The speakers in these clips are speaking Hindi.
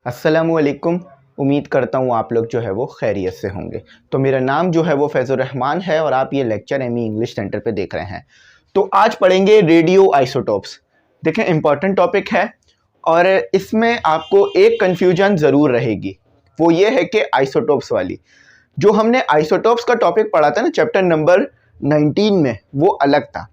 अस्सलामुअलैकुम। उम्मीद करता हूँ आप लोग जो है वो खैरियत से होंगे। तो मेरा नाम जो है वो फैज़ुर रहमान है और आप ये लेक्चर एमई इंग्लिश सेंटर पे देख रहे हैं। तो आज पढ़ेंगे रेडियो आइसोटोप्स। देखें, इम्पॉर्टेंट टॉपिक है और इसमें आपको एक कन्फ्यूजन ज़रूर रहेगी, वो ये है कि आइसोटोप्स वाली। जो हमने आइसोटोप्स का टॉपिक पढ़ा था ना चैप्टर नंबर 19 में, वो अलग था।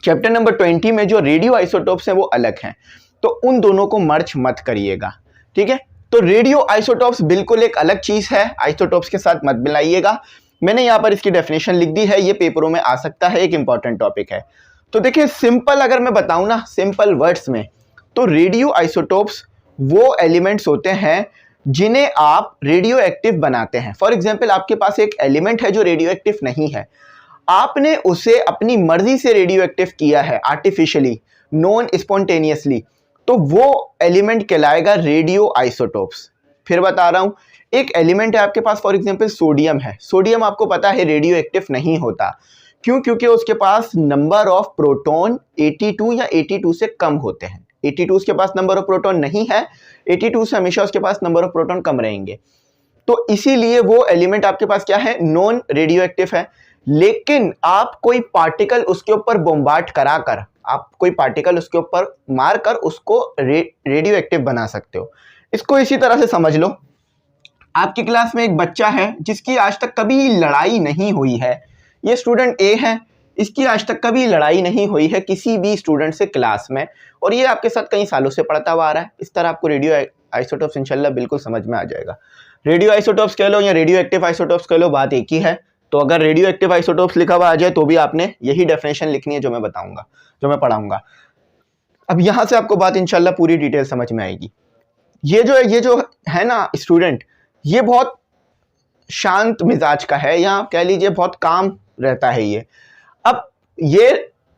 चैप्टर नंबर 20 में जो रेडियो आइसोटोप्स हैं वो अलग हैं, तो उन दोनों को मर्ज मत करिएगा, ठीक है। तो रेडियो आइसोटोप्स बिल्कुल एक अलग चीज है, आइसोटोप्स के साथ मत मिलाइएगा। मैंने यहाँ पर इसकी डेफिनेशन लिख दी है, ये पेपरों में आ सकता है, एक इंपॉर्टेंट टॉपिक है। तो देखिए, सिंपल अगर मैं बताऊं ना, सिंपल वर्ड्स में, तो रेडियो आइसोटोप्स वो एलिमेंट्स होते हैं जिन्हें आप रेडियो एक्टिव बनाते हैं। फॉर एग्जाम्पल, आपके पास एक एलिमेंट है जो रेडियो एक्टिव नहीं है, आपने उसे अपनी मर्जी से रेडियो एक्टिव किया है, आर्टिफिशियली, नॉन स्पॉन्टेनियसली, तो वो एलिमेंट कहलाएगा रेडियो आइसोटोप्स। फिर बता रहा हूं, एक एलिमेंट है आपके पास, फॉर एग्जांपल सोडियम है। सोडियम आपको पता है रेडियो एक्टिव नहीं होता, क्यों? क्योंकि उसके पास नंबर ऑफ प्रोटॉन 82 या 82 से कम होते हैं। 82 उसके पास नंबर ऑफ प्रोटॉन नहीं है, 82 से हमेशा उसके पास नंबर ऑफ प्रोटॉन कम रहेंगे, तो इसीलिए वो एलिमेंट आपके पास क्या है, नॉन रेडियो एक्टिव है। लेकिन आप कोई पार्टिकल उसके ऊपर बॉम्बार्ड कराकर, आप कोई पार्टिकल उसके ऊपर मारकर उसको रेडियो एक्टिव बना सकते हो। इसको इसी तरह से समझ लो, आपकी क्लास में एक बच्चा है जिसकी आज तक कभी लड़ाई नहीं हुई है, ये स्टूडेंट ए है, इसकी आज तक कभी लड़ाई नहीं हुई है किसी भी स्टूडेंट से क्लास में, और ये आपके साथ कई सालों से पढ़ता हुआ आ रहा है। इस तरह आपको रेडियो आइसोटोप्स इंशाल्लाह बिल्कुल समझ में आ जाएगा। रेडियो आइसोटोप्स कह लो या रेडियो एक्टिव आइसोटोप्स कह लो, बात एक ही है। तो अगर रेडियो एक्टिव आइसोटोप्स लिखा हुआ आ जाए तो भी आपने यही डेफिनेशन लिखनी है जो मैं बताऊंगा, जो मैं पढ़ाऊंगा। अब यहां से आपको बात इंशाल्लाह पूरी डिटेल समझ में आएगी। ये जो है ना स्टूडेंट, ये बहुत शांत मिजाज का है, या कह लीजिए बहुत काम रहता है ये। अब ये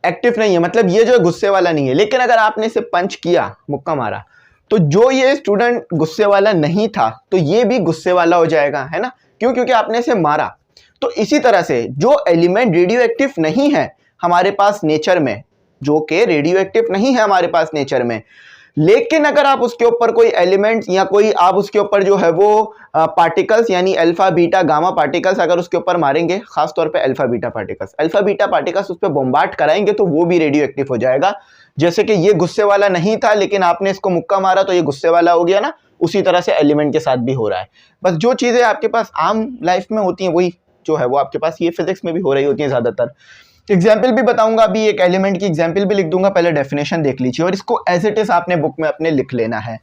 एक्टिव नहीं है, मतलब ये जो गुस्से वाला नहीं है, लेकिन अगर आपने इसे पंच किया, मुक्का मारा, तो जो ये स्टूडेंट गुस्से वाला नहीं था तो ये भी गुस्से वाला हो जाएगा, है ना? क्यों? क्योंकि आपने इसे मारा। तो इसी तरह से जो एलिमेंट रेडियो एक्टिव नहीं है हमारे पास नेचर में, जो कि रेडियो एक्टिव नहीं है हमारे पास नेचर में, लेकिन अगर आप उसके ऊपर कोई एलिमेंट या कोई आप उसके ऊपर जो है वो पार्टिकल्स यानी अल्फा बीटा गामा पार्टिकल्स अगर उसके ऊपर मारेंगे, खास तौर पे अल्फा बीटा पार्टिकल्स उस पर बॉम्बार्ड कराएंगे, तो वो भी रेडियो एक्टिव हो जाएगा। जैसे कि ये गुस्से वाला नहीं था लेकिन आपने इसको मुक्का मारा तो ये गुस्से वाला हो गया ना, उसी तरह से एलिमेंट के साथ भी हो रहा है। बस जो चीजें आपके पास आम लाइफ में होती हैं वही जो है वो आपके पास ये फिजिक्स में भी हो रही होती है ज्यादातर। एग्जाम्पल भी बताऊंगा, अभी एक एलिमेंट की एग्जाम्पल भी लिख दूंगा, पहले डेफिनेशन देख लीजिए और इसको एज इट इज आपने बुक में अपने लिख लेना है।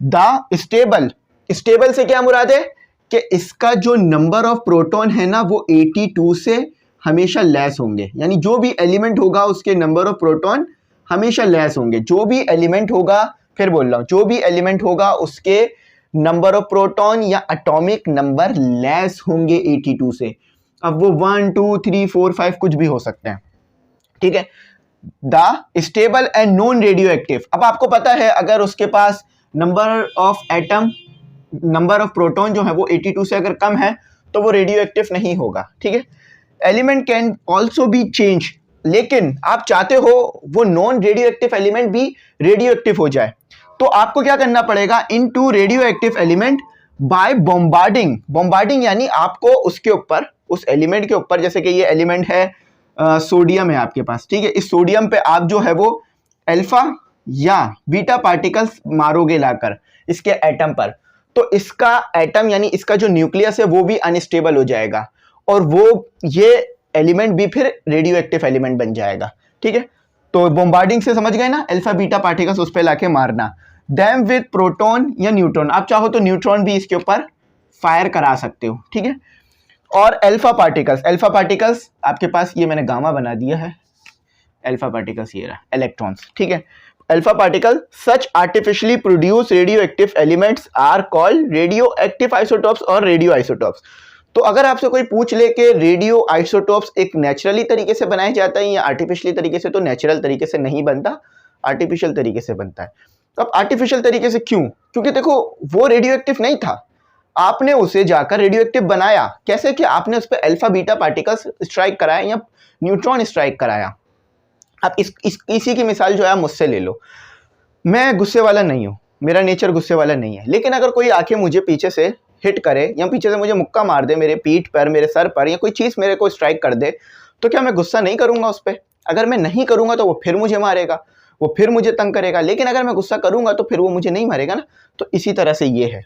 द स्टेबल, स्टेबल से क्या मुराद है कि इसका जो नंबर ऑफ प्रोटॉन है ना वो 82 से हमेशा लेस होंगे, यानी जो भी एलिमेंट होगा उसके नंबर ऑफ प्रोटॉन हमेशा लेस होंगे। जो भी एलिमेंट होगा, फिर बोल रहा हूं, जो भी एलिमेंट होगा उसके नंबर ऑफ प्रोटॉन या एटॉमिक नंबर लेस होंगे 82 से। अब वो 1 2 3 4 5 कुछ भी हो सकते हैं, ठीक है। The stable and non radioactive, अब आपको पता है अगर उसके पास number of atom, number of proton जो है वो 82 से अगर कम है तो वो रेडियो एक्टिव नहीं होगा, ठीक है। Element can also be change, लेकिन आप चाहते हो वो नॉन रेडियो एक्टिव एलिमेंट भी रेडियो एक्टिव हो जाए, तो आपको क्या करना पड़ेगा, into radio active element by bombarding. Bombarding यानी आपको उसके ऊपर, उस एलिमेंट के ऊपर, जैसे कि ये एलिमेंट है सोडियम है आपके पास, ठीक है, इस सोडियम पे आप जो है वो अल्फा या बीटा पार्टिकल्स मारोगे लाकर इसके एटम पर, तो इसका एटम यानी इसका जो न्यूक्लियस है वो भी अनस्टेबल हो जाएगा और वो ये एलिमेंट भी फिर रेडियो एक्टिव एलिमेंट बन जाएगा, ठीक है। तो बॉम्बार्डिंग से समझ गए ना, अल्फा बीटा पार्टिकल्स उस पर लाके मारना। देम विद प्रोटॉन या न्यूट्रॉन, आप चाहो तो न्यूट्रॉन भी इसके ऊपर फायर करा सकते हो, ठीक है। और अल्फा पार्टिकल्स आपके पास, ये मैंने गामा बना दिया है, अल्फा पार्टिकल्स ये रहा, इलेक्ट्रॉन्स, ठीक है। Alpha particle such artificially produce radio active elements are called radio active isotopes और रेडियो आइसोटोप्स। तो अगर आपसे कोई पूछ ले कि रेडियो आइसोटोप्स एक नेचुरली तरीके से बनाया जाता है या आर्टिफिशियली तरीके से, तो नेचुरल तरीके से नहीं बनता, आर्टिफिशियल तरीके से बनता है। तो अब आर्टिफिशियल तरीके से क्यों? क्योंकि देखो वो रेडियो एक्टिव नहीं था, आपने उसे जाकर रेडियो एक्टिव बनाया। कैसे? कि आपने उस पर अल्फा बीटा पार्टिकल्स स्ट्राइक कराया या न्यूट्रॉन स्ट्राइक कराया। अब इसी की मिसाल जो है मुझसे ले लो, मैं गुस्से वाला नहीं हूं, मेरा नेचर गुस्से वाला नहीं है। लेकिन अगर कोई आके मुझे पीछे से हिट करे या पीछे से मुझे मुक्का मार दे, मेरे पीठ पर, मेरे सर पर, या कोई चीज़ मेरे को स्ट्राइक कर दे, तो क्या मैं गुस्सा नहीं करूँगा उस पर? अगर मैं नहीं करूँगा तो वो फिर मुझे मारेगा, वो फिर मुझे तंग करेगा। लेकिन अगर मैं गुस्सा करूँगा तो फिर वो मुझे नहीं मारेगा ना। तो इसी तरह से ये है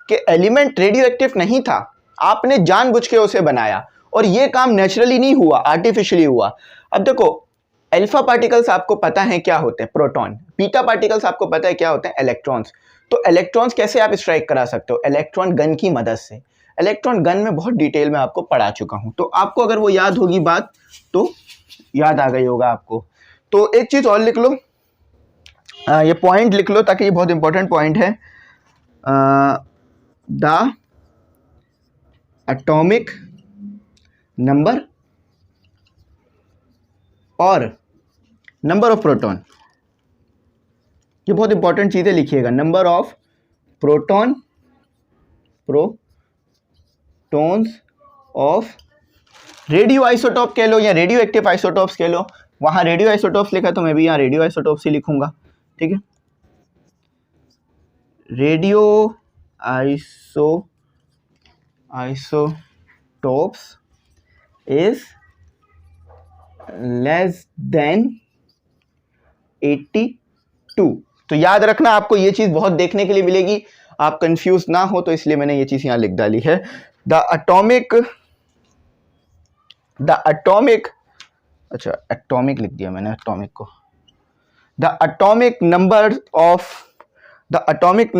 कि एलिमेंट रेडियो एक्टिव नहीं था, आपने जानबूझ के उसे बनाया, और ये काम नेचुरली नहीं हुआ, आर्टिफिशियली हुआ। अब देखो, अल्फा पार्टिकल्स आपको पता है क्या होते हैं, प्रोटॉन। बीटा पार्टिकल्स आपको पता है क्या होते हैं, इलेक्ट्रॉन्स। तो इलेक्ट्रॉन्स कैसे आप स्ट्राइक करा सकते हो? इलेक्ट्रॉन गन की मदद से। इलेक्ट्रॉन गन में बहुत डिटेल में आपको पढ़ा चुका हूं, तो आपको अगर वो याद होगी बात तो याद आ गई होगा आपको। तो एक चीज और लिख लो, ये पॉइंट लिख लो ताकि ये बहुत इंपॉर्टेंट पॉइंट है। द एटॉमिक नंबर और नंबर ऑफ प्रोटॉन, ये बहुत इंपॉर्टेंट चीजें लिखिएगा। Number of proton, protons of radio isotope कह लो या रेडियो एक्टिव आइसोटॉप्स कह लो। वहां रेडियो आइसोटॉप्स लिखा तो मैं भी यहाँ रेडियो आइसोटॉप्स ही लिखूंगा, ठीक है। Radio isotopes is less than 82। तो याद रखना, आपको ये चीज बहुत देखने के लिए मिलेगी, आप कंफ्यूज ना हो, तो इसलिए मैंने ये चीज यहां लिख डाली है। द एटॉमिक, अच्छा एटॉमिक लिख दिया मैंने, एटॉमिक को। The atomic number of the atomic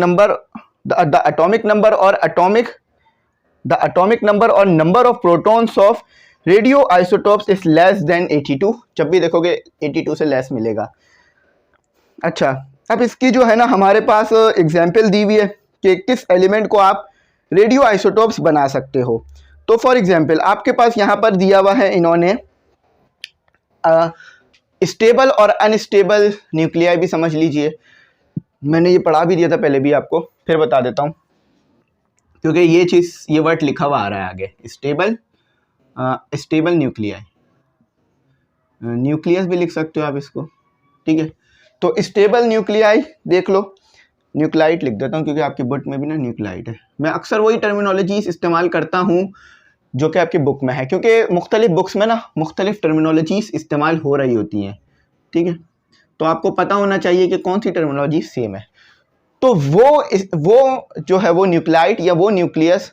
number और number of protons of radioisotopes is less than 82। जब भी देखोगे 82 से लेस मिलेगा। अच्छा, अब इसकी जो है ना हमारे पास एग्जाम्पल दी हुई है कि किस एलिमेंट को आप रेडियो आइसोटॉप्स बना सकते हो। तो फॉर एग्जाम्पल आपके पास यहाँ पर दिया हुआ है इन्होंने स्टेबल और अनस्टेबल न्यूक्लियाई भी समझ लीजिए। मैंने ये पढ़ा भी दिया था पहले भी आपको, फिर बता देता हूँ क्योंकि ये चीज़, ये वर्ड लिखा हुआ आ रहा है आगे। स्टेबल न्यूक्लियाई, न्यूक्लियस भी लिख सकते हो आप इसको, ठीक है। तो स्टेबल न्यूक्लियाई देख लो, न्यूक्लाइड लिख देता हूँ क्योंकि आपकी बुक में भी ना न्यूक्लाइड है। मैं अक्सर वही टर्मिनोलॉजीज इस्तेमाल करता हूँ जो कि आपकी बुक में है, क्योंकि मुख्तलिफ बुक्स में ना मुख्तलिफ टर्मिनोलॉजीज इस्तेमाल हो रही होती हैं, ठीक है। तो आपको पता होना चाहिए कि कौन सी टर्मिनोलॉजी सेम है। तो वो जो है वो न्यूक्लाइड या वो न्यूक्लियस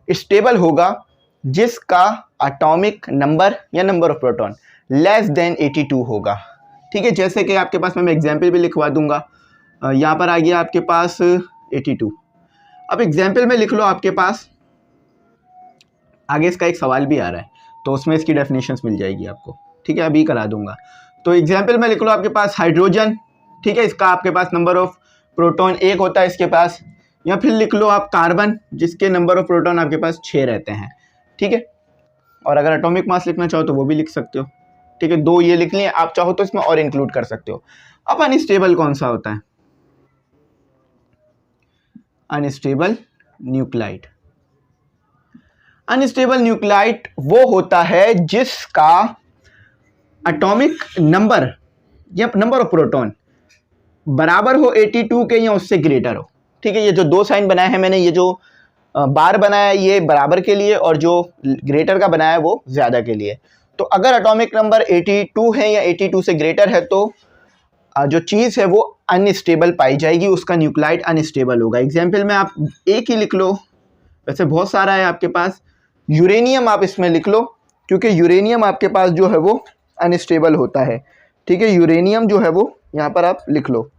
स्टेबल होगा जिसका एटॉमिक नंबर या number of proton less than 82 होगा, ठीक है। जैसे कि आपके पास मैं एग्जाम्पल भी लिखवा दूंगा। यहाँ पर आ गया आपके पास 82। अब एग्जाम्पल में लिख लो, आपके पास आगे इसका एक सवाल भी आ रहा है तो उसमें इसकी डेफिनेशंस मिल जाएगी आपको, ठीक है, अभी करा दूंगा। तो एग्जाम्पल में लिख लो आपके पास हाइड्रोजन, ठीक है, इसका आपके पास नंबर ऑफ प्रोटॉन 1 होता है इसके पास। या फिर लिख लो आप कार्बन, जिसके नंबर ऑफ प्रोटॉन आपके पास 6 रहते हैं, ठीक है। और अगर एटॉमिक मास लिखना चाहो तो वो भी लिख सकते हो, ठीक है। 2 ये लिख लिए, आप चाहो तो इसमें और इंक्लूड कर सकते हो। अब अनस्टेबल कौन सा होता है? Unstable nuclide. अनस्टेबल न्यूक्लाइड वो होता है जिसका एटॉमिक नंबर या नंबर ऑफ प्रोटॉन बराबर हो 82 के या उससे ग्रेटर हो, ठीक है। ये जो 2 साइन बनाया है मैंने, ये जो बार बनाया है ये बराबर के लिए और जो ग्रेटर का बनाया है वो ज़्यादा के लिए। तो अगर एटॉमिक नंबर 82 है या 82 से ग्रेटर है तो जो चीज़ है वो अनस्टेबल पाई जाएगी, उसका न्यूक्लाइड अनस्टेबल होगा। एग्जाम्पल में आप एक ही लिख लो, वैसे बहुत सारा है आपके पास। यूरेनियम आप इसमें लिख लो क्योंकि यूरेनियम आपके पास जो है वो अनस्टेबल होता है, ठीक है। यूरेनियम जो है वो यहाँ पर आप लिख लो,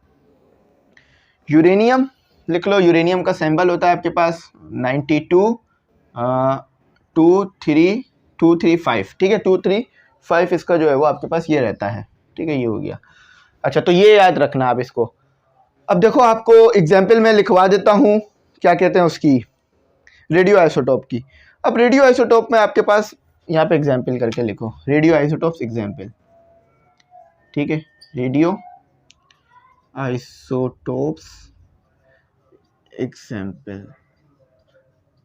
यूरेनियम लिख लो। यूरेनियम का सिंबल होता है आपके पास 92 235, ठीक है। 235 इसका जो है वो आपके पास ये रहता है, ठीक है, ये हो गया। अच्छा, तो ये याद रखना आप इसको। अब देखो आपको एग्जाम्पल में लिखवा देता हूँ, क्या कहते हैं उसकी, रेडियो आइसोटॉप की। अब रेडियो आइसोटॉप में आपके पास यहाँ पे एग्जाम्पल करके लिखो, रेडियो आइसोटॉप्स एग्जाम्पल, ठीक है। रेडियो आइसोटॉप्स एग्जाम्पल,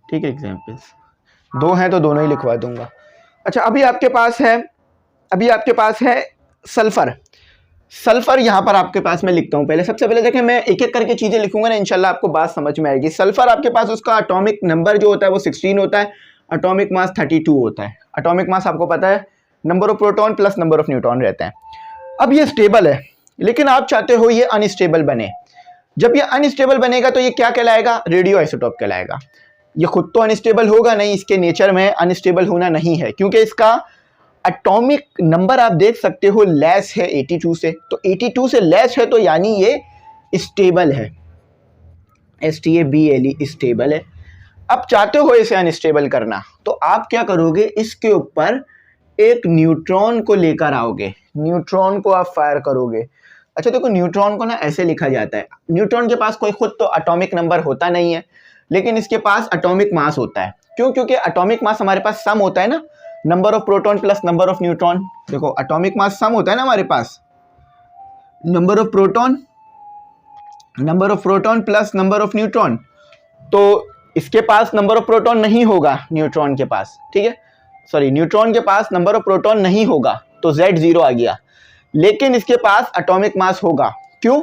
ठीक है। एग्जाम्पल्स 2 हैं तो दोनों ही लिखवा दूंगा। अच्छा, अभी आपके पास है सल्फर। सल्फर यहाँ पर आपके पास मैं लिखता हूँ। पहले सबसे पहले देखें, मैं एक एक करके चीजें लिखूंगा ना, इंशाल्लाह आपको बात समझ में आएगी। सल्फर आपके पास उसका एटॉमिक नंबर जो होता है वो 16 होता है, एटॉमिक मास 32 होता है। एटॉमिक मास आपको पता है, number of proton plus number of neutron रहता है। अब ये स्टेबल है, लेकिन आप चाहते हो ये अनस्टेबल बने। जब ये अनस्टेबल बनेगा तो ये क्या कहलाएगा? रेडियो आइसोटोप कहलाएगा। ये खुद तो अनस्टेबल होगा नहीं, इसके नेचर में अनस्टेबल होना नहीं है, क्योंकि इसका एटॉमिक नंबर आप देख सकते हो लेस है 82 से। तो 82 से लेस है तो यानी ये स्टेबल है, STABLE, स्टेबल है। अब चाहते हो इसे अनस्टेबल करना, तो आप क्या करोगे? इसके ऊपर एक न्यूट्रॉन को लेकर आओगे, न्यूट्रॉन को आप फायर करोगे। अच्छा देखो, न्यूट्रॉन को ना ऐसे लिखा जाता है, न्यूट्रॉन के पास कोई खुद तो एटॉमिक नंबर होता नहीं है, लेकिन इसके पास एटॉमिक मास होता है। क्यों? क्योंकि एटॉमिक मास हमारे पास सम होता है ना, number of proton plus number of neutron. देखो एटॉमिक मास सम होता है ना हमारे पास, number of proton plus number of neutron. तो इसके पास नंबर ऑफ प्रोटॉन नहीं होगा न्यूट्रॉन के पास, ठीक है, सॉरी न्यूट्रॉन के पास नंबर ऑफ प्रोटॉन नहीं होगा, तो Z 0 आ गया। लेकिन इसके पास एटॉमिक मास होगा। क्यों?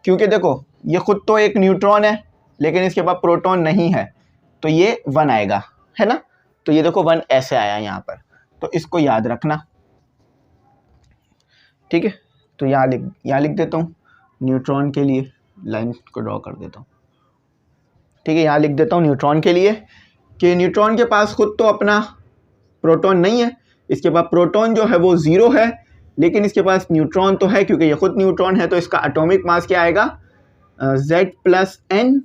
क्योंकि देखो ये खुद तो एक न्यूट्रॉन है, लेकिन इसके पास प्रोटॉन नहीं है, तो ये 1 आएगा, है ना। तो ये देखो 1 ऐसे आया यहाँ पर, तो इसको याद रखना, ठीक है। तो यहाँ लिख देता हूँ, न्यूट्रॉन के लिए लाइन को ड्रॉ कर देता हूँ, ठीक है। यहाँ लिख देता हूँ न्यूट्रॉन के लिए कि न्यूट्रॉन के पास खुद तो अपना प्रोटॉन नहीं है, इसके पास प्रोटॉन जो है वो 0 है, लेकिन इसके पास न्यूट्रॉन तो है, क्योंकि ये खुद न्यूट्रॉन है। तो इसका एटॉमिक मास क्या आएगा? Z plus N।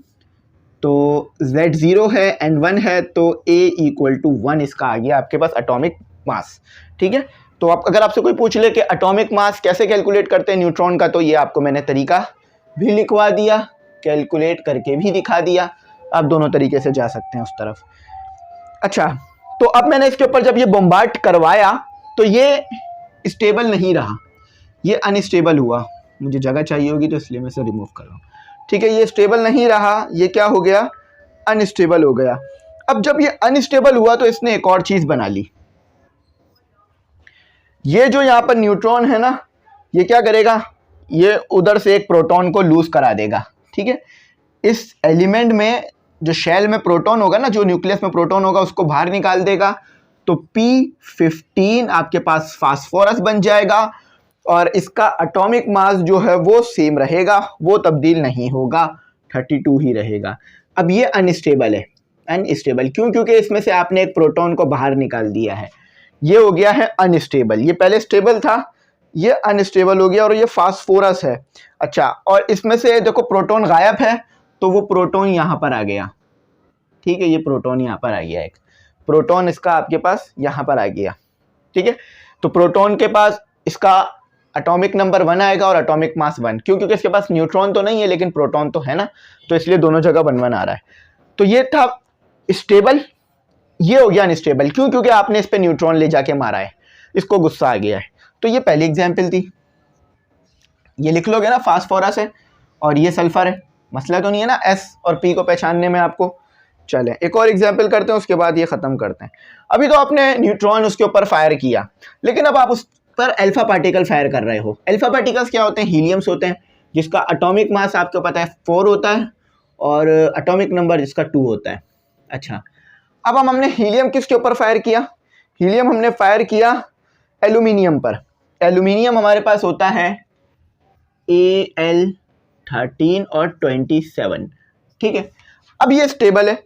तो Z 0 है, N 1 है, तो A इक्वल टू 1 इसका आ गया आपके पास एटॉमिक मास, ठीक है। तो आप अगर आपसे कोई पूछ ले कि एटॉमिक मास कैसे कैलकुलेट करते हैं न्यूट्रॉन का, तो ये आपको मैंने तरीका भी लिखवा दिया, कैलकुलेट करके भी दिखा दिया। आप दोनों तरीके से जा सकते हैं उस तरफ। अच्छा, तो अब मैंने इसके ऊपर जब ये बॉम्बार्ड करवाया तो ये स्टेबल नहीं रहा, ये अनस्टेबल हुआ। मुझे जगह चाहिए होगी तो इसलिए मैं इसे रिमूव कर रहा हूँ, ठीक है। ये स्टेबल नहीं रहा, ये क्या हो गया? अनस्टेबल हो गया। अब जब ये अनस्टेबल हुआ तो इसने एक और चीज बना ली। ये जो यहाँ पर न्यूट्रॉन है ना, ये क्या करेगा? ये उधर से एक प्रोटॉन को लूज करा देगा, ठीक है। इस एलिमेंट में जो शेल में प्रोटॉन होगा ना, जो न्यूक्लियस में प्रोटॉन होगा, उसको बाहर निकाल देगा। तो P15 आपके पास फास्फोरस बन जाएगा, और इसका एटॉमिक मास जो है वो सेम रहेगा, वो तब्दील नहीं होगा, 32 ही रहेगा। अब ये अनस्टेबल है, अनस्टेबल क्यों? क्योंकि इसमें से आपने एक प्रोटॉन को बाहर निकाल दिया है, ये हो गया है अनस्टेबल। ये पहले स्टेबल था, ये अनस्टेबल हो गया, और ये फास्फोरस है। अच्छा, और इसमें से देखो प्रोटॉन गायब है, तो वो प्रोटॉन यहाँ पर आ गया, ठीक है। ये प्रोटॉन यहाँ पर आ गया, एक प्रोटॉन इसका आपके पास यहाँ पर आ गया, ठीक है। तो प्रोटॉन के पास इसका एटॉमिक नंबर 1 आएगा और एटॉमिक मास 1। क्यों? क्योंकि इसके पास न्यूट्रॉन तो नहीं है, लेकिन प्रोटॉन तो है ना, तो इसलिए दोनों जगह 1 आ रहा है। तो ये था स्टेबल, ये हो गया अनस्टेबल। क्यों? क्योंकि आपने इस पे न्यूट्रॉन ले जाके मारा है, इसको गुस्सा आ गया है। तो ये पहली एग्जाम्पल थी, ये लिख लोगे ना, फास्फोरस है और ये सल्फर है, मसला तो नहीं है ना S और P को पहचानने में आपको। चलें एक और एग्जाम्पल करते हैं, उसके बाद ये ख़त्म करते हैं। अभी तो आपने न्यूट्रॉन उसके ऊपर फायर किया, लेकिन अब आप उस पर अल्फा पार्टिकल फायर कर रहे हो। अल्फा पार्टिकल्स क्या होते हैं? हीलियम्स होते हैं, जिसका एटॉमिक मास आपको पता है 4 होता है, और एटॉमिक नंबर जिसका 2 होता है। अच्छा, अब हमने हीलियम किसके ऊपर फायर किया? हीलियम हमने फायर किया एल्यूमिनियम पर। एल्यूमिनियम हमारे पास होता है Al13 और 27, ठीक है। अब ये स्टेबल है,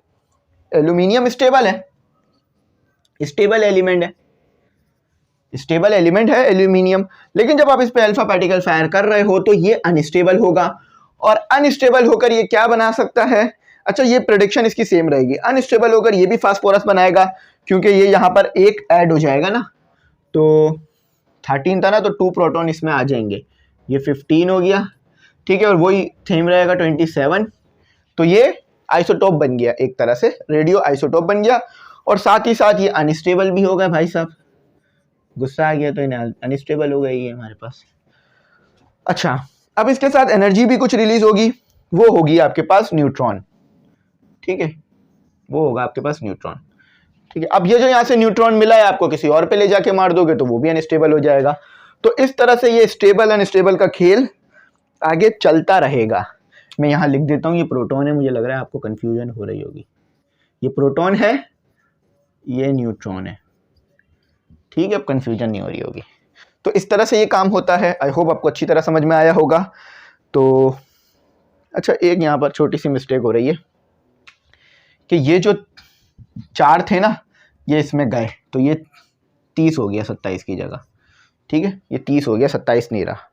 एल्यूमिनियम स्टेबल है, स्टेबल एलिमेंट है, स्टेबल एलिमेंट है एल्यूमिनियम। लेकिन जब आप इस पे अल्फा पार्टिकल फायर कर रहे हो तो ये अनस्टेबल होगा, और अनस्टेबल होकर ये क्या बना सकता है? अच्छा, ये प्रेडिक्शन इसकी सेम रहेगी, अनस्टेबल होकर ये भी फास्फोरस बनाएगा, क्योंकि ये यहाँ पर एक ऐड हो जाएगा ना। तो 13 था ना, तो 2 प्रोटॉन इसमें आ जाएंगे, ये 15 हो गया, ठीक है, और वही थीम रहेगा 27। तो ये आइसोटोप बन गया, एक तरह से रेडियो आइसोटोप बन गया, और साथ ही साथ ये अनस्टेबल भी हो गया। भाई साहब गुस्सा आ गया तो इन्हें अनस्टेबल हो गई है हमारे पास। अच्छा, अब इसके साथ एनर्जी भी कुछ रिलीज होगी, वो होगी आपके पास न्यूट्रॉन, ठीक है, वो होगा आपके पास न्यूट्रॉन, ठीक है। अब ये जो यहाँ से न्यूट्रॉन मिला है आपको, किसी और पे ले जाके मार दोगे तो वो भी अनस्टेबल हो जाएगा। तो इस तरह से ये स्टेबल अनस्टेबल का खेल आगे चलता रहेगा। मैं यहाँ लिख देता हूँ, ये प्रोटॉन है, मुझे लग रहा है आपको कन्फ्यूजन हो रही होगी। ये प्रोटॉन है, ये न्यूट्रॉन है, ठीक है, अब कन्फ्यूजन नहीं हो रही होगी। तो इस तरह से ये काम होता है। आई होप आपको अच्छी तरह समझ में आया होगा। तो अच्छा, एक यहाँ पर छोटी सी मिस्टेक हो रही है कि ये जो 4 थे ना, ये इसमें गए, तो ये 30 हो गया 27 की जगह, ठीक है, ये 30 हो गया, 27 नहीं रहा,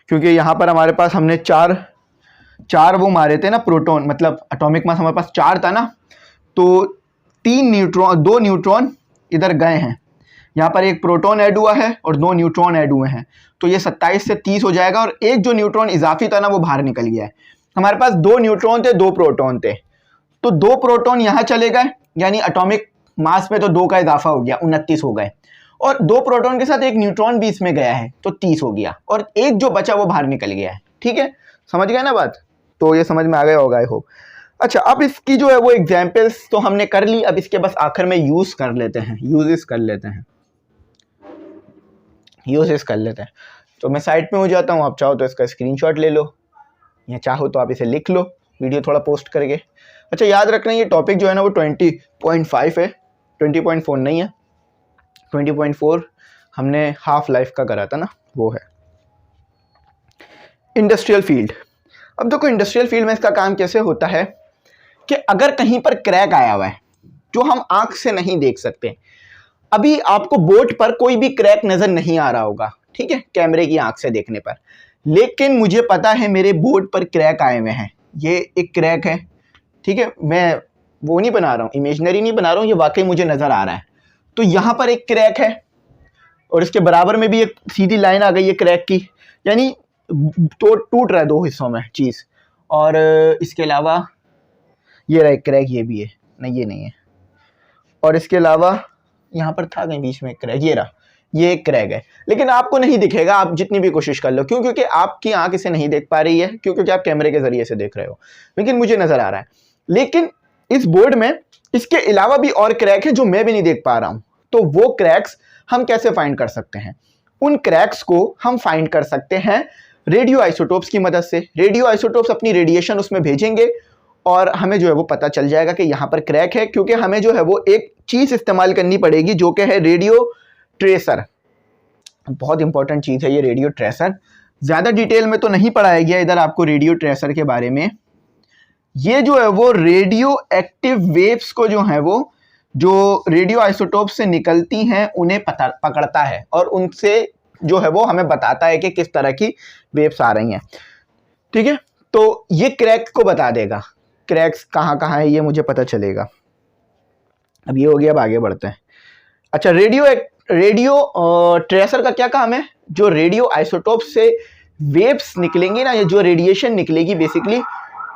क्योंकि यहाँ पर हमारे पास हमने चार वो मारे थे ना प्रोटॉन, मतलब एटॉमिक मास हमारे पास 4 था ना, तो 2 न्यूट्रॉन इधर गए हैं, यहाँ पर एक प्रोटॉन ऐड हुआ है और 2 न्यूट्रॉन ऐड हुए हैं, तो ये 27 से 30 हो जाएगा, और एक जो न्यूट्रॉन इजाफी था ना वो बाहर निकल गया है। हमारे पास 2 न्यूट्रॉन थे, 2 प्रोटॉन थे, तो 2 प्रोटॉन यहाँ चले गए, यानी एटॉमिक मास में तो 2 का इजाफा हो गया, 29 हो गए, और 2 प्रोटॉन के साथ एक न्यूट्रॉन भी इसमें गया है, तो 30 हो गया, और एक जो बचा वो बाहर निकल गया है, ठीक है, समझ गए ना बात? तो ये समझ में आ गया होगा आई होप। अच्छा, अब इसकी जो है वो एग्जाम्पल्स तो हमने कर ली, अब इसके बस आखिर में यूजेस कर लेते हैं। तो मैं साइड पे हो जाता हूँ, आप चाहो तो इसका स्क्रीनशॉट ले लो, या चाहो तो आप इसे लिख लो वीडियो थोड़ा पोस्ट करके। अच्छा, याद रखना ये टॉपिक जो है ना वो 20.5 है, 20.4 नहीं है, 20.4 हमने हाफ लाइफ का करा था ना, वो है इंडस्ट्रियल फील्ड। अब देखो इंडस्ट्रियल फील्ड में इसका काम कैसे होता है कि अगर कहीं पर क्रैक आया हुआ है जो हम आंख से नहीं देख सकते, अभी आपको बोर्ड पर कोई भी क्रैक नजर नहीं आ रहा होगा, ठीक है, कैमरे की आंख से देखने पर, लेकिन मुझे पता है मेरे बोर्ड पर क्रैक आए हुए हैं, ये एक क्रैक है, ठीक है, मैं वो नहीं बना रहा हूँ, इमेजिनरी नहीं बना रहा हूँ, ये वाकई मुझे नजर आ रहा है। तो यहाँ पर एक क्रैक है और इसके बराबर में भी एक सीधी लाइन आ गई है क्रैक की, यानी तो टूट रहा है 2 हिस्सों में चीज़। और इसके अलावा ये रहा एक क्रैक, ये भी है, नहीं ये नहीं है, और इसके अलावा यहाँ पर था कहीं बीच में एक क्रैक, ये रहा, ये एक क्रैक है, लेकिन आपको नहीं दिखेगा, आप जितनी भी कोशिश कर लो, क्यों? क्योंकि आपकी आंख इसे नहीं देख पा रही है, क्योंकि आप कैमरे के जरिए से देख रहे हो, लेकिन मुझे नजर आ रहा है। लेकिन इस बोर्ड में इसके अलावा भी और क्रैक है जो मैं भी नहीं देख पा रहा हूं, तो वो क्रैक्स हम कैसे फाइंड कर सकते हैं? उन क्रैक्स को हम फाइंड कर सकते हैं रेडियो आइसोटोप्स की मदद से। रेडियो आइसोटोप्स अपनी रेडिएशन उसमें भेजेंगे और हमें जो है वो पता चल जाएगा कि यहाँ पर क्रैक है, क्योंकि हमें जो है वो एक चीज इस्तेमाल करनी पड़ेगी जो कि है रेडियो ट्रेसर। बहुत इंपॉर्टेंट चीज है ये रेडियो ट्रेसर, ज्यादा डिटेल में तो नहीं पढ़ाया गया इधर आपको रेडियो ट्रेसर के बारे में। ये जो है वो रेडियो एक्टिव वेव्स को जो है वो जो रेडियो आइसोटोप से निकलती हैं उन्हें पकड़ता है और उनसे जो है वो हमें बताता है कि किस तरह की वेव्स आ रही हैं, ठीक है। तो ये क्रैक को बता देगा, क्रैक्स कहाँ कहाँ है ये मुझे पता चलेगा। अब ये हो गया, अब आगे बढ़ते हैं। अच्छा, रेडियो ट्रेसर का क्या काम है? जो रेडियो आइसोटोप से वेव्स निकलेंगी ना, ये जो रेडिएशन निकलेगी बेसिकली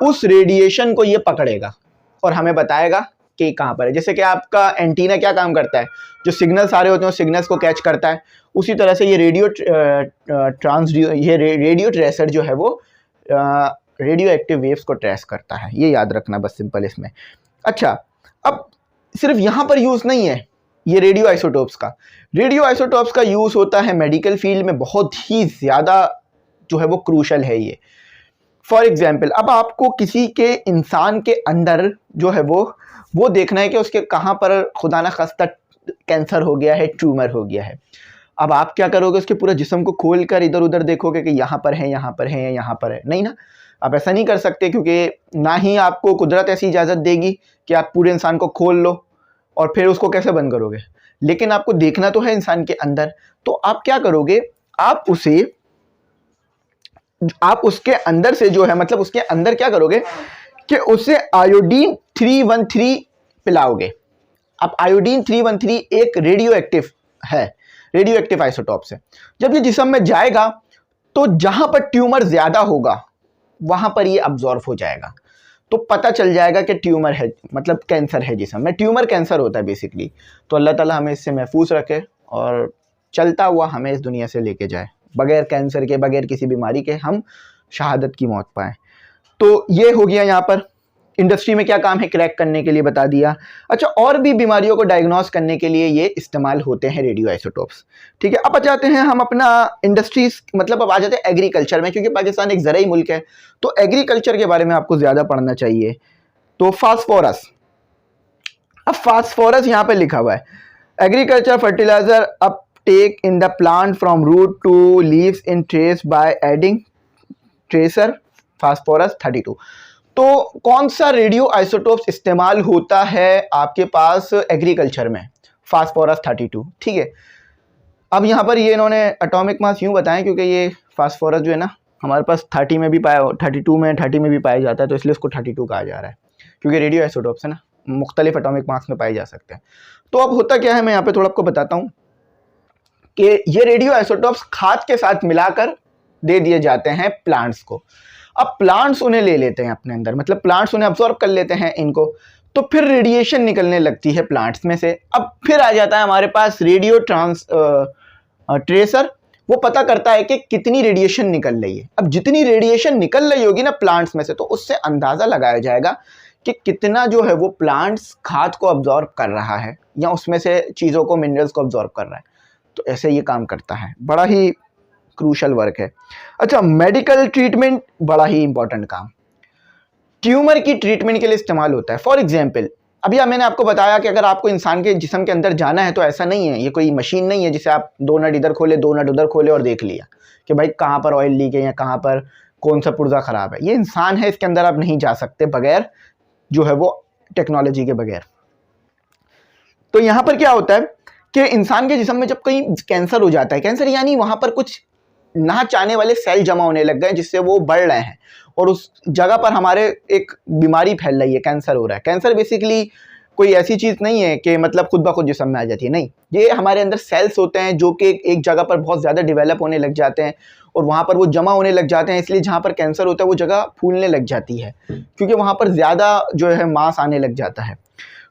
उस रेडिएशन को ये पकड़ेगा और हमें बताएगा कि कहाँ पर है। जैसे कि आपका एंटीना क्या काम करता है, जो सिग्नल्स आ रहे होते हैं सिग्नल्स को कैच करता है, उसी तरह से ये रेडियो ट्रेसर जो है वो रेडियो एक्टिव वेव्स को ट्रेस करता है। ये याद रखना बस सिंपल इसमें। अच्छा, अब सिर्फ यहाँ पर यूज नहीं है ये रेडियो आइसोटोप्स का यूज होता है मेडिकल फील्ड में, बहुत ही ज्यादा जो है वो क्रूशल है ये। फॉर एग्जाम्पल, अब आपको किसी के इंसान के अंदर जो है वो देखना है कि उसके कहाँ पर खुदा ना खास्ता कैंसर हो गया है, ट्यूमर हो गया है। अब आप क्या करोगे, उसके पूरा जिस्म को खोल कर इधर उधर देखोगे कि यहाँ पर है, यहाँ पर है, यहाँ पर है? नहीं ना, आप ऐसा नहीं कर सकते, क्योंकि ना ही आपको कुदरत ऐसी इजाज़त देगी कि आप पूरे इंसान को खोल लो और फिर उसको कैसे बंद करोगे। लेकिन आपको देखना तो है इंसान के अंदर, तो आप क्या करोगे, आप उसके अंदर से जो है, मतलब उसके अंदर क्या करोगे कि उसे आयोडीन 313 पिलाओगे। अब आयोडीन 313 एक रेडियो एक्टिव आइसोटोप है। जब ये जिस्म में जाएगा तो जहां पर ट्यूमर ज्यादा होगा वहां पर ये अब्जॉर्ब हो जाएगा, तो पता चल जाएगा कि ट्यूमर है, मतलब कैंसर है जिस्म में। ट्यूमर कैंसर होता है बेसिकली। तो अल्लाह ताला हमें इससे महफूज रखे और चलता हुआ हमें इस दुनिया से लेके जाए, बगैर कैंसर के, बगैर किसी बीमारी के हम शहादत की मौत पाएं। तो ये हो गया यहाँ पर इंडस्ट्री में क्या काम है क्रैक करने के लिए बता दिया। अच्छा, और भी बीमारियों को डायग्नोस करने के लिए ये इस्तेमाल होते हैं रेडियो आइसोटोप्स। ठीक है, अब आ जाते हैं हम अपना इंडस्ट्रीज, मतलब अब आ जाते हैं एग्रीकल्चर में, क्योंकि पाकिस्तान एक ज़राई मुल्क है तो एग्रीकल्चर के बारे में आपको ज़्यादा पढ़ना चाहिए। तो फास्फोरस, अब फास्फोरस यहाँ पे लिखा हुआ है, agriculture fertiliser uptake in the plant from root to leaves in trace by adding tracer phosphorus 32। तो कौन सा रेडियो आइसोटोप्स इस्तेमाल होता है आपके पास एग्रीकल्चर में? फास्फोरस 32। ठीक है, अब यहाँ पर ये इन्होंने एटॉमिक मास यूँ बताएं क्योंकि ये फास्फोरस जो है ना हमारे पास 30 में भी पाया, 32 में 30 में भी पाया जाता है, तो इसलिए उसको 32 कहा जा रहा है, क्योंकि रेडियो आइसोटोप्स है ना मुख्तलिफ एटॉमिक मास में पाए जा सकते हैं। तो अब होता क्या है, मैं यहाँ पे थोड़ा आपको बताता हूँ कि ये रेडियो आइसोटोप्स खाद के साथ मिलाकर दे दिए जाते हैं प्लांट्स को। अब प्लांट्स उन्हें ले लेते हैं अपने अंदर, मतलब प्लांट्स उन्हें अब्सॉर्ब कर लेते हैं इनको, तो फिर रेडिएशन निकलने लगती है प्लांट्स में से। अब फिर आ जाता है हमारे पास रेडियो ट्रेसर, वो पता करता है कि कितनी रेडिएशन निकल रही है। अब जितनी रेडिएशन निकल रही होगी ना प्लांट्स में से, तो उससे अंदाज़ा लगाया जाएगा कि कितना जो है वो प्लांट्स खाद को अब्जॉर्ब कर रहा है या उसमें से चीज़ों को, मिनरल्स को अब्जॉर्ब कर रहा है। तो ऐसे ये काम करता है, बड़ा ही क्रूशल वर्क है। अच्छा, मेडिकल ट्रीटमेंट, बड़ा ही इंपॉर्टेंट काम, ट्यूमर की ट्रीटमेंट के लिए इस्तेमाल होता है। फॉर एग्जांपल, अभी मैंने आपको बताया कि अगर आपको इंसान के जिस्म के अंदर जाना है तो ऐसा नहीं है, ये कोई मशीन नहीं है जिसे आप 2 नट इधर खोले 2 नट उधर खोले और देख लिया कि भाई कहाँ पर ऑयल लीक है या कहाँ पर कौन सा पुर्जा ख़राब है। ये इंसान है, इसके अंदर आप नहीं जा सकते बगैर जो है वो टेक्नोलॉजी के बगैर। तो यहाँ पर क्या होता है कि इंसान के जिस्म में जब कहीं कैंसर हो जाता है, कैंसर यानी वहाँ पर कुछ ना चाहने वाले सेल जमा होने लग गए जिससे वो बढ़ रहे हैं और उस जगह पर हमारे एक बीमारी फैल रही है, कैंसर हो रहा है। कैंसर बेसिकली कोई ऐसी चीज़ नहीं है कि मतलब खुद ब खुद जिस्म में आ जाती है, नहीं, ये हमारे अंदर सेल्स होते हैं जो कि एक जगह पर बहुत ज़्यादा डेवलप होने लग जाते हैं और वहाँ पर वो जमा होने लग जाते हैं, इसलिए जहाँ पर कैंसर होता है वो जगह फूलने लग जाती है क्योंकि वहाँ पर ज़्यादा जो है मास आने लग जाता है।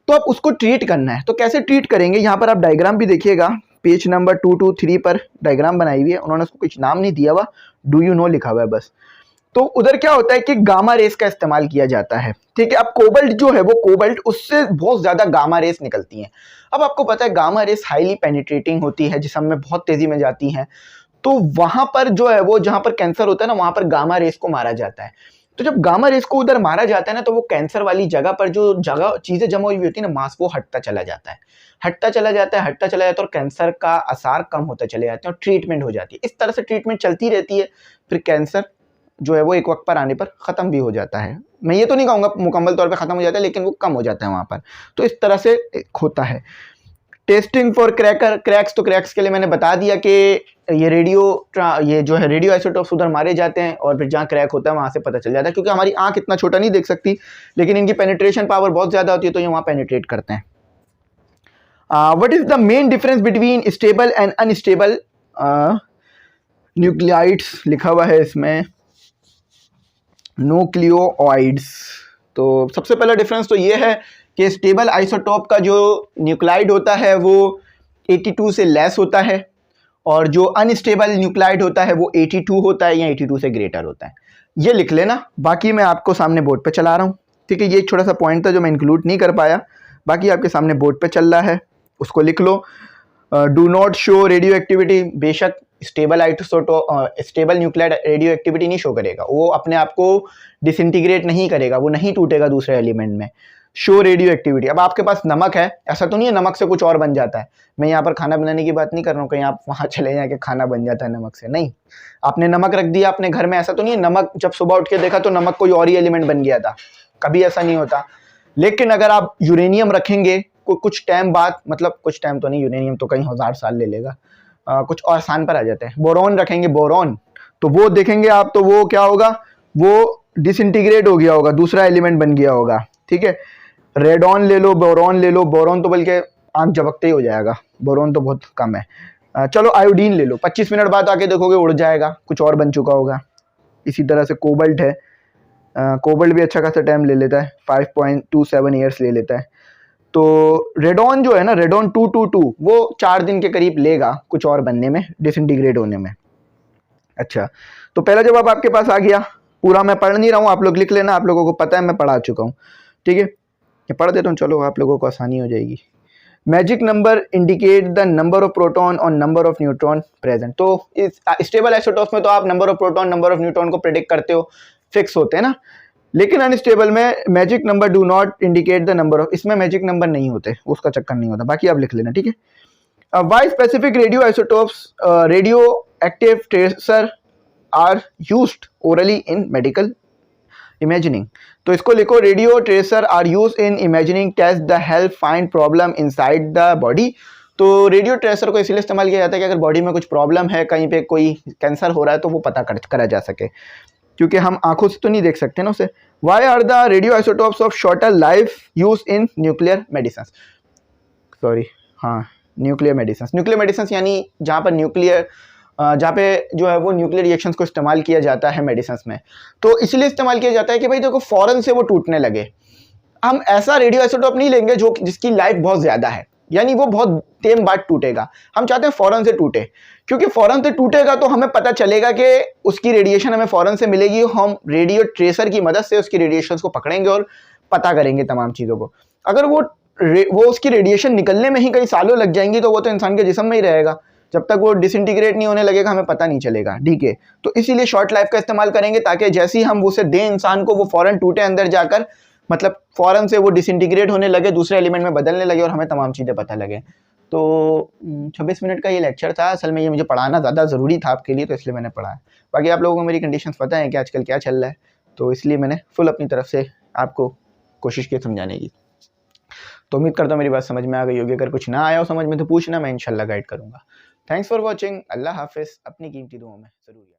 तो अब उसको ट्रीट करना है, तो कैसे ट्रीट करेंगे? यहाँ पर आप डायग्राम भी देखिएगा, पेज नंबर 223 पर डायग्राम बनाई हुई है, उन्होंने उसको कुछ नाम नहीं दिया हुआ, डू यू नो लिखा हुआ है बस। तो उधर क्या होता है कि गामा रेस का इस्तेमाल किया जाता है। ठीक है, अब कोबाल्ट जो है वो कोबाल्ट, उससे बहुत ज़्यादा गामा रेस निकलती हैं। अब आपको पता है गामा रेस हाईली पेनिट्रेटिंग होती है, जिस्म में बहुत तेज़ी में जाती हैं, तो वहाँ पर जो है वो जहाँ पर कैंसर होता है ना वहाँ पर गामा रेस को मारा जाता है। तो जब गामा रेस को उधर मारा जाता है ना, तो वो कैंसर वाली जगह पर जो जगह चीज़ें जमा हुई होती है ना, मास, वो हटता चला जाता है, हटता चला जाता है, हटता चला जाता है और कैंसर का आसार कम होता चले जाते हैं और ट्रीटमेंट हो जाती है। इस तरह से ट्रीटमेंट चलती रहती है, फिर कैंसर जो है वो एक वक्त पर आने पर ख़त्म भी हो जाता है। मैं ये तो नहीं कहूँगा मुकम्मल तौर पे ख़त्म हो जाता है, लेकिन वो कम हो जाता है वहाँ पर। तो इस तरह से होता है। टेस्टिंग फॉर क्रैक्स, तो क्रैक्स के लिए मैंने बता दिया कि ये जो है रेडियो आइसोटोप्स उधर मारे जाते हैं और फिर जहाँ क्रैक होता है वहाँ से पता चल जाता है, क्योंकि हमारी आँख इतना छोटा नहीं देख सकती, लेकिन इनकी पेनिट्रेशन पावर बहुत ज़्यादा होती है, तो ये वहाँ पेनिट्रेट करते हैं। What is the main difference between stable and unstable nuclides, लिखा हुआ है इसमें न्यूक्लियोइड्स। तो सबसे पहला डिफरेंस तो ये है कि स्टेबल आइसोटोप का जो न्यूक्लाइड होता है वो 82 से लेस होता है और जो अनस्टेबल न्यूक्लाइड होता है वो 82 होता है या 82 से ग्रेटर होता है। ये लिख लेना, बाकी मैं आपको सामने बोर्ड पे चला रहा हूँ। ठीक है, ये एक छोटा सा पॉइंट था जो मैं इंक्लूड नहीं कर पाया, बाकी आपके सामने बोर्ड पे चल रहा है, उसको लिख लो। Do not show radioactivity, बेशक stable stable nuclide radioactivity नहीं शो करेगा, वो अपने आप को डिसइंटीग्रेट नहीं करेगा, वो नहीं टूटेगा दूसरे एलिमेंट में। शो रेडियो एक्टिविटी, अब आपके पास नमक है, ऐसा तो नहीं है नमक से कुछ और बन जाता है। मैं यहाँ पर खाना बनाने की बात नहीं कर रहा हूँ, कहीं आप वहाँ चले जाए कि खाना बन जाता है नमक से, नहीं। आपने नमक रख दिया अपने घर में, ऐसा तो नहीं है नमक जब सुबह उठ के देखा तो नमक कोई और ही एलिमेंट बन गया था, कभी ऐसा नहीं होता। लेकिन अगर आप यूरेनियम रखेंगे कुछ टाइम बाद, मतलब कुछ टाइम तो नहीं, यूरेनियम तो कई 1000 साल ले लेगा, कुछ और स्थान पर आ जाते हैं। बोरॉन रखेंगे, बोरॉन, तो वो देखेंगे आप, तो वो क्या होगा, वो डिसइंटीग्रेट हो गया होगा, दूसरा एलिमेंट बन गया होगा। ठीक है, रेडॉन ले लो, बोरॉन ले लो, बोरॉन तो बल्कि आंख झपकते ही हो जाएगा, बोरॉन तो बहुत कम है। चलो आयोडीन ले लो, 25 मिनट बाद आके देखोगे उड़ जाएगा, कुछ और बन चुका होगा। इसी तरह से कोबाल्ट है, कोबाल्ट भी अच्छा खासा टाइम ले लेता है, 5.27 ईयर्स ले लेता है। तो रेडॉन जो है ना, रेडॉन 222, वो 4 दिन के करीब लेगा कुछ और बनने में, डिसइंटीग्रेट होने में। अच्छा, तो पहला जवाब आपके पास आ गया, पूरा मैं पढ़ नहीं रहा हूँ, आप लोग लिख लेना, आप लोगों को पता है मैं पढ़ा चुका हूँ, ठीक है। ये पढ़ देता हूँ, चलो आप लोगों को आसानी हो जाएगी। Magic number indicate the number of proton और नंबर ऑफ न्यूट्रॉन प्रेजेंट। तो इस स्टेबल आइसोटोप्स में तो आप number of proton number of neutron को प्रेडिक्ट करते हो, फिक्स होते हैं ना, लेकिन अनस्टेबल में magic number do not indicate the number of, इसमें मैजिक नंबर नहीं होते, उसका चक्कर नहीं होता, बाकी आप लिख लेना, ठीक है। Why specific radio isotopes radio active tracer are used orally in medical imagining. तो इसको लिखो, radio tracer are use in imagining test the help find problem inside the body. तो रेडियो ट्रेसर को इसलिए इस्तेमाल किया जाता है कि अगर बॉडी में कुछ प्रॉब्लम है, कहीं पे कोई कैंसर हो रहा है, तो वो पता करा जा सके, क्योंकि हम आंखों से तो नहीं देख सकते ना उसे। Why are the radio isotopes of shorter life use in nuclear medicine. Sorry, हाँ, न्यूक्लियर मेडिसिन यानी जहाँ पर जहाँ पे जो है वो न्यूक्लियर रिएक्शंस को इस्तेमाल किया जाता है मेडिसिन में, तो इसलिए इस्तेमाल किया जाता है कि भाई देखो फौरन से वो टूटने लगे। हम ऐसा रेडियो आइसोटोप नहीं लेंगे जो जिसकी लाइफ बहुत ज़्यादा है, यानी वो बहुत टेम बाद टूटेगा। हम चाहते हैं फौरन से टूटे, क्योंकि फौरन से टूटेगा तो हमें पता चलेगा कि उसकी रेडिएशन हमें फौरन से मिलेगी। हम रेडियो ट्रेसर की मदद से उसकी रेडिएशंस को पकड़ेंगे और पता करेंगे तमाम चीज़ों को। अगर वो उसकी रेडिएशन निकलने में ही कई सालों लग जाएंगी, तो वो तो इंसान के जिस्म में ही रहेगा, जब तक वो डिसइंटीग्रेट नहीं होने लगेगा हमें पता नहीं चलेगा, ठीक है। तो इसीलिए शॉर्ट लाइफ का इस्तेमाल करेंगे, ताकि जैसे ही हम उसे दें इंसान को, वो फौरन टूटे अंदर जाकर, मतलब फौरन से वो डिसइंटीग्रेट होने लगे, दूसरे एलिमेंट में बदलने लगे और हमें तमाम चीज़ें पता लगे। तो 26 मिनट का ये लेक्चर था। असल में ये मुझे पढ़ाना ज़्यादा ज़रूरी था आपके लिए, तो इसलिए मैंने पढ़ाया। बाकी आप लोगों को मेरी कंडीशंस पता है कि आजकल क्या चल रहा है, तो इसलिए मैंने फुल अपनी तरफ से आपको कोशिश की समझाने की। तो उम्मीद करता हूँ मेरी बात समझ में आ गई होगी। अगर कुछ ना आया हो समझ में तो पूछना, मैं इंशाल्लाह गाइड करूँगा। Thanks for watching. अल्लाह हाफिज़। अपनी कीमती दुआओं में ज़रूर याद